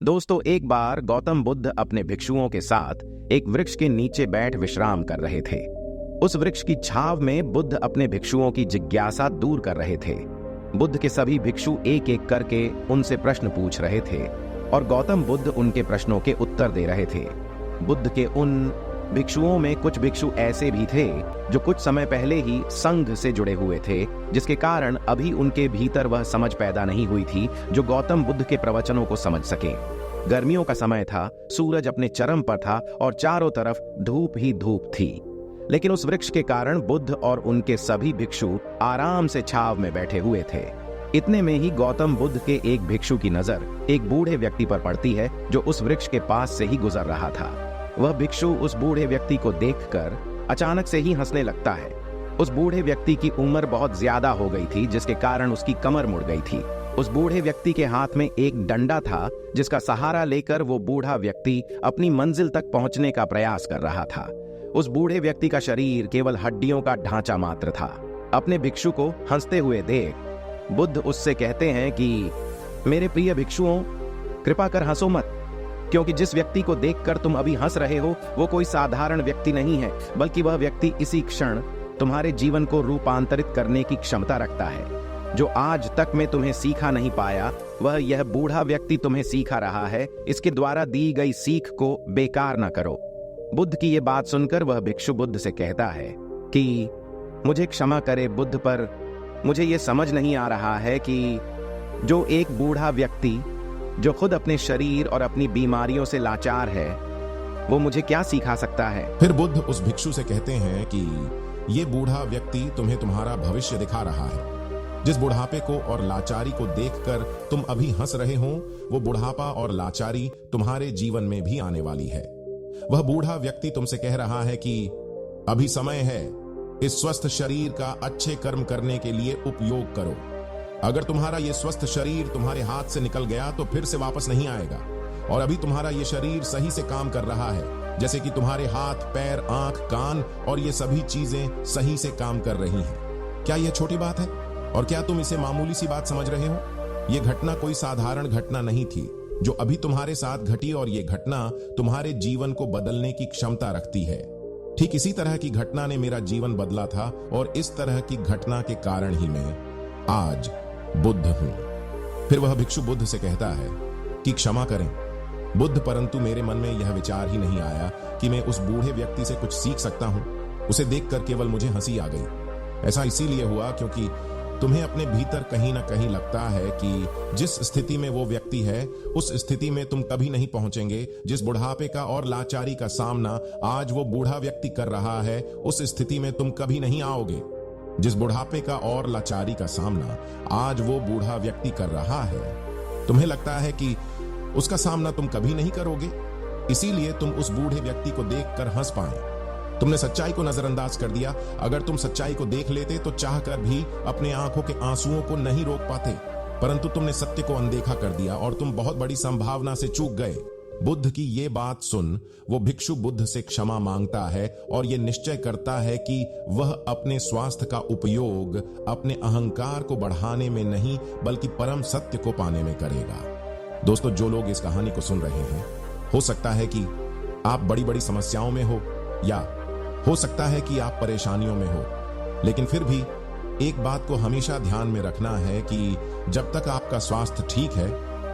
दोस्तों, एक बार गौतम बुद्ध अपने भिक्षुओं के साथ एक वृक्ष के नीचे बैठ विश्राम कर रहे थे। उस वृक्ष की छाव में बुद्ध अपने भिक्षुओं की जिज्ञासा दूर कर रहे थे। बुद्ध के सभी भिक्षु एक एक करके उनसे प्रश्न पूछ रहे थे और गौतम बुद्ध उनके प्रश्नों के उत्तर दे रहे थे। बुद्ध के उन भिक्षुओं में कुछ भिक्षु ऐसे भी थे जो कुछ समय पहले ही संघ से जुड़े हुए थे, जिसके कारण अभी उनके भीतर वह समझ पैदा नहीं हुई थी जो गौतम बुद्ध के प्रवचनों को समझ सके। गर्मियों का समय था, सूरज अपने चरम पर था और चारों तरफ धूप ही धूप थी। लेकिन उस वृक्ष के कारण बुद्ध और उनके सभी भिक्षु आराम से छाव में बैठे हुए थे। इतने में ही गौतम बुद्ध के एक भिक्षु की नजर एक बूढ़े व्यक्ति पर पड़ती है जो उस वृक्ष के पास से ही गुजर रहा था। वह भिक्षु उस बूढ़े व्यक्ति को देखकर अचानक से ही हंसने लगता है। उस बूढ़े व्यक्ति की उम्र बहुत ज्यादा हो गई थी, जिसके कारण उसकी कमर मुड़ गई थी। उस बूढ़े व्यक्ति के हाथ में एक डंडा था, जिसका सहारा लेकर वो बूढ़ा व्यक्ति अपनी मंजिल तक पहुंचने का प्रयास कर रहा था। उस बूढ़े व्यक्ति का शरीर केवल हड्डियों का ढांचा मात्र था। अपने भिक्षु को हंसते हुए देख बुद्ध उससे कहते हैं कि मेरे प्रिय भिक्षुओं, कृपा कर हंसो मत, क्योंकि जिस व्यक्ति को देखकर तुम अभी हंस रहे हो वो कोई साधारण व्यक्ति नहीं है, बल्कि वह व्यक्ति इसी क्षण तुम्हारे जीवन को रूपांतरित करने की क्षमता रखता है। जो आज तक मैं तुम्हें सीखा नहीं पाया, वह यह बूढ़ा व्यक्ति तुम्हें सिखा रहा है। इसके द्वारा दी गई सीख को बेकार न करो। बुद्ध की ये बात सुनकर वह भिक्षु बुद्ध से कहता है कि मुझे क्षमा करे बुद्ध, पर मुझे ये समझ नहीं आ रहा है कि जो एक बूढ़ा व्यक्ति जो खुद अपने शरीर और अपनी बीमारियों से लाचार है, वो मुझे क्या सिखा सकता है। फिर बुद्ध उस भिक्षु से कहते हैं कि ये बूढ़ा व्यक्ति तुम्हें तुम्हारा भविष्य दिखा रहा है। जिस बुढ़ापे को और लाचारी को देखकर तुम अभी हंस रहे हो, वो बुढ़ापा और लाचारी तुम्हारे जीवन में भी आने वाली है। वह बूढ़ा व्यक्ति तुमसे कह रहा है कि अभी समय है, इस स्वस्थ शरीर का अच्छे कर्म करने के लिए उपयोग करो। अगर तुम्हारा ये स्वस्थ शरीर तुम्हारे हाथ से निकल गया तो फिर से वापस नहीं आएगा, और अभी तुम्हारा ये शरीर सही से काम कर रहा है, जैसे कि तुम्हारे हाथ, पैर, आंख, कान और ये सभी चीजें सही से काम कर रही हैं। क्या यह छोटी बात है? और क्या तुम इसे मामूली सी बात समझ रहे हो? ये घटना कोई साधारण घटना नहीं थी जो अभी तुम्हारे साथ घटी, और ये घटना तुम्हारे जीवन को बदलने की क्षमता रखती है। ठीक इसी तरह की घटना ने मेरा जीवन बदला था, और इस तरह की घटना के कारण ही मैं आज बुद्ध हूं। फिर वह भिक्षु बुद्ध से कहता है कि क्षमा करें बुद्ध, परंतु मेरे मन में यह विचार ही नहीं आया कि मैं उस बूढ़े व्यक्ति से कुछ सीख सकता हूं। उसे देखकर केवल मुझे हंसी आ गई। ऐसा इसीलिए हुआ क्योंकि तुम्हें अपने भीतर कहीं ना कहीं लगता है कि जिस स्थिति में वो व्यक्ति है, उस स्थिति में तुम कभी नहीं पहुंचेंगे। जिस बुढ़ापे का और लाचारी का सामना आज वो बूढ़ा व्यक्ति कर रहा है, उस स्थिति में तुम कभी नहीं आओगे। जिस बुढ़ापे का और लाचारी का सामना आज वो बूढ़ा व्यक्ति कर रहा है, तुम्हें लगता है कि उसका सामना तुम कभी नहीं करोगे, इसीलिए तुम उस बूढ़े व्यक्ति को देखकर हंस पाए। तुमने सच्चाई को नजरअंदाज कर दिया। अगर तुम सच्चाई को देख लेते तो चाहकर भी अपने आंखों के आंसुओं को नहीं रोक पाते, परंतु तुमने सत्य को अनदेखा कर दिया और तुम बहुत बड़ी संभावना से चूक गए। बुद्ध की ये बात सुन वो भिक्षु बुद्ध से क्षमा मांगता है और ये निश्चय करता है कि वह अपने स्वास्थ्य का उपयोग अपने अहंकार को बढ़ाने में नहीं, बल्कि परम सत्य को पाने में करेगा। दोस्तों, जो लोग इस कहानी को सुन रहे हैं, हो सकता है कि आप बड़ी बड़ी समस्याओं में हो, या हो सकता है कि आप परेशानियों में हो, लेकिन फिर भी एक बात को हमेशा ध्यान में रखना है कि जब तक आपका स्वास्थ्य ठीक है,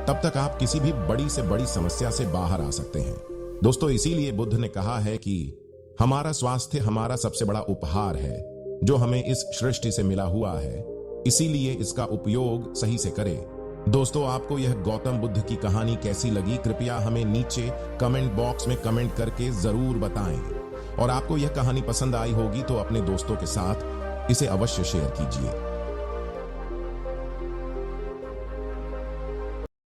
तब तक आप किसी भी बड़ी से बड़ी समस्या से बाहर आ सकते हैं। दोस्तों, इसीलिए बुद्ध ने कहा है कि हमारा स्वास्थ्य हमारा सबसे बड़ा उपहार है जो हमें इस सृष्टि से मिला हुआ है, इसीलिए इसका उपयोग सही से करें। दोस्तों, आपको यह गौतम बुद्ध की कहानी कैसी लगी? कृपया हमें नीचे कमेंट बॉक्स में कमेंट करके जरूर बताएं। और आपको यह कहानी पसंद आई होगी तो अपने दोस्तों के साथ इसे अवश्य शेयर कीजिए।